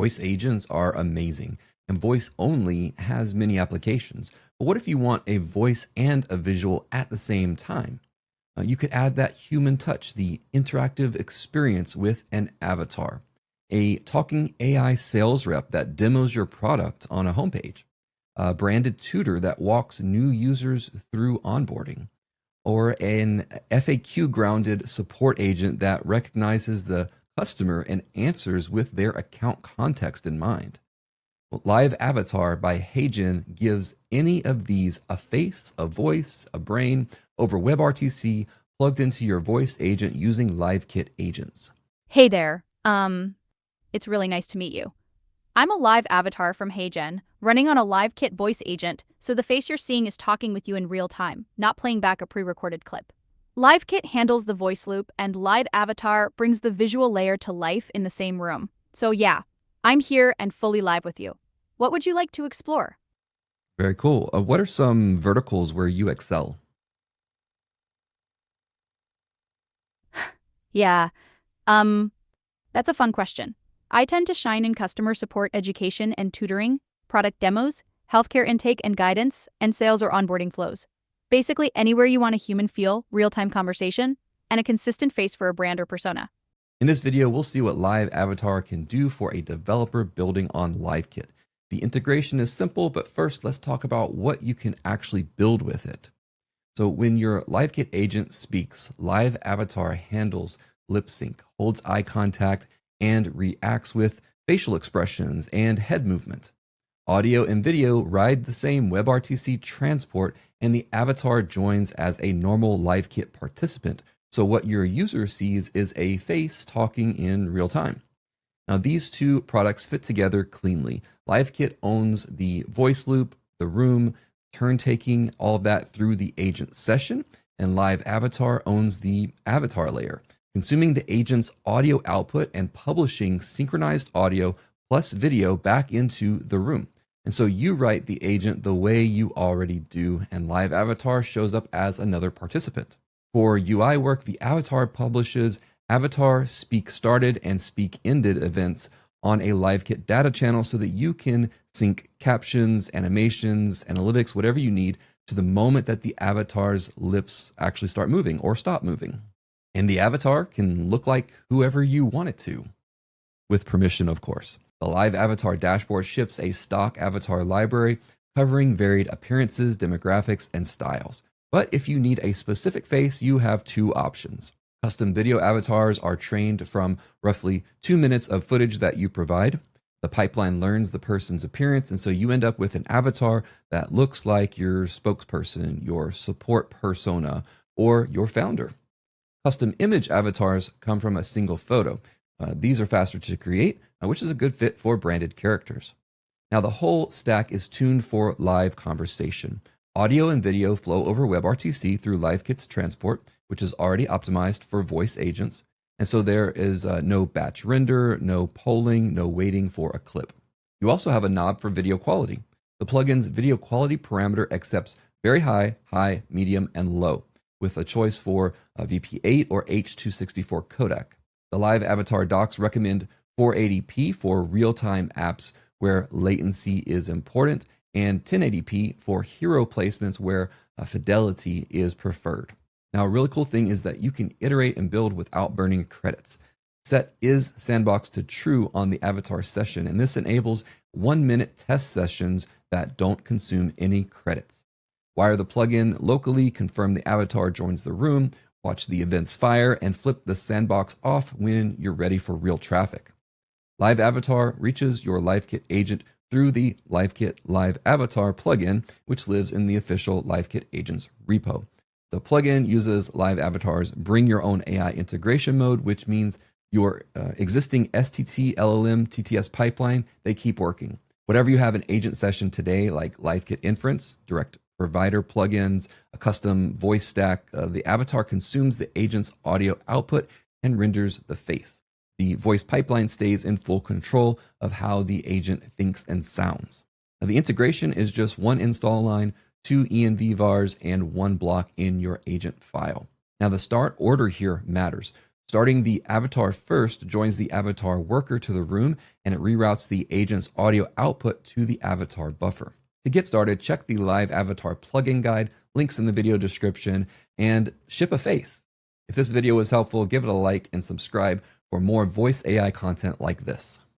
Voice agents are amazing, and voice only has many applications. But what if you want a voice and a visual at the same time? You could add that human touch, the interactive experience with an avatar, a talking AI sales rep that demos your product on a homepage, a branded tutor that walks new users through onboarding, or an FAQ grounded support agent that recognizes the customer and answers with their account context in mind. Well, LiveAvatar by HeyGen gives any of these a face, a voice, a brain over WebRTC plugged into your voice agent using LiveKit Agents. Hey there. It's really nice to meet you. I'm a live avatar from HeyGen, running on a LiveKit voice agent, so the face you're seeing is talking with you in real time, not playing back a pre-recorded clip. LiveKit handles the voice loop, and LiveAvatar brings the visual layer to life in the same room. So yeah, I'm here and fully live with you. What would you like to explore? Very cool. What are some verticals where you excel? Yeah, that's a fun question. I tend to shine in customer support, education and tutoring, product demos, healthcare intake and guidance, and sales or onboarding flows. Basically, anywhere you want a human feel, real-time conversation, and a consistent face for a brand or persona. In this video, we'll see what LiveAvatar can do for a developer building on LiveKit. The integration is simple, but first let's talk about what you can actually build with it. So when your LiveKit agent speaks, LiveAvatar handles lip sync, holds eye contact, and reacts with facial expressions and head movement. Audio and video ride the same WebRTC transport, and the avatar joins as a normal LiveKit participant. So what your user sees is a face talking in real time. Now, these two products fit together cleanly. LiveKit owns the voice loop, the room, turn taking, all of that through the agent session, and LiveAvatar owns the avatar layer, consuming the agent's audio output and publishing synchronized audio plus video back into the room. And so you write the agent the way you already do, and LiveAvatar shows up as another participant. For UI work, the avatar publishes avatar speak started and speak ended events on a LiveKit data channel so that you can sync captions, animations, analytics, whatever you need to the moment that the avatar's lips actually start moving or stop moving. And the avatar can look like whoever you want it to, with permission, of course. The LiveAvatar dashboard ships a stock avatar library covering varied appearances, demographics, and styles. But if you need a specific face, you have two options. Custom video avatars are trained from roughly 2 minutes of footage that you provide. The pipeline learns the person's appearance, and so you end up with an avatar that looks like your spokesperson, your support persona, or your founder. Custom image avatars come from a single photo. These are faster to create, which is a good fit for branded characters. Now, the whole stack is tuned for live conversation. Audio and video flow over WebRTC through LiveKit's transport, which is already optimized for voice agents. And so there is no batch render, no polling, no waiting for a clip. You also have a knob for video quality. The plugin's video quality parameter accepts very high, high, medium, and low, with a choice for a VP8 or H.264 codec. The LiveAvatar docs recommend 480p for real-time apps where latency is important, and 1080p for hero placements where fidelity is preferred. Now, a really cool thing is that you can iterate and build without burning credits. Set is sandbox to true on the AvatarSession, and this enables 1-minute test sessions that don't consume any credits. Wire the plugin locally, confirm the avatar joins the room, watch the events fire, and flip the sandbox off when you're ready for real traffic. LiveAvatar reaches your LiveKit agent through the LiveKit LiveAvatar plugin, which lives in the official LiveKit Agents repo. The plugin uses LiveAvatar's Bring Your Own AI integration mode, which means your existing STT, LLM, TTS pipeline, they keep working. Whatever you have in AgentSession today, like LiveKit Inference, direct provider plugins, a custom voice stack, the avatar consumes the agent's audio output and renders the face. The voice pipeline stays in full control of how the agent thinks and sounds. Now, the integration is just one install line, 2 env vars, and 1 block in your agent file. Now, the start order here matters. Starting the avatar first joins the avatar worker to the room, and it reroutes the agent's audio output to the avatar buffer. To get started, check the LiveAvatar plugin guide, links in the video description, and ship a face. If this video was helpful, give it a like and subscribe for more voice AI content like this.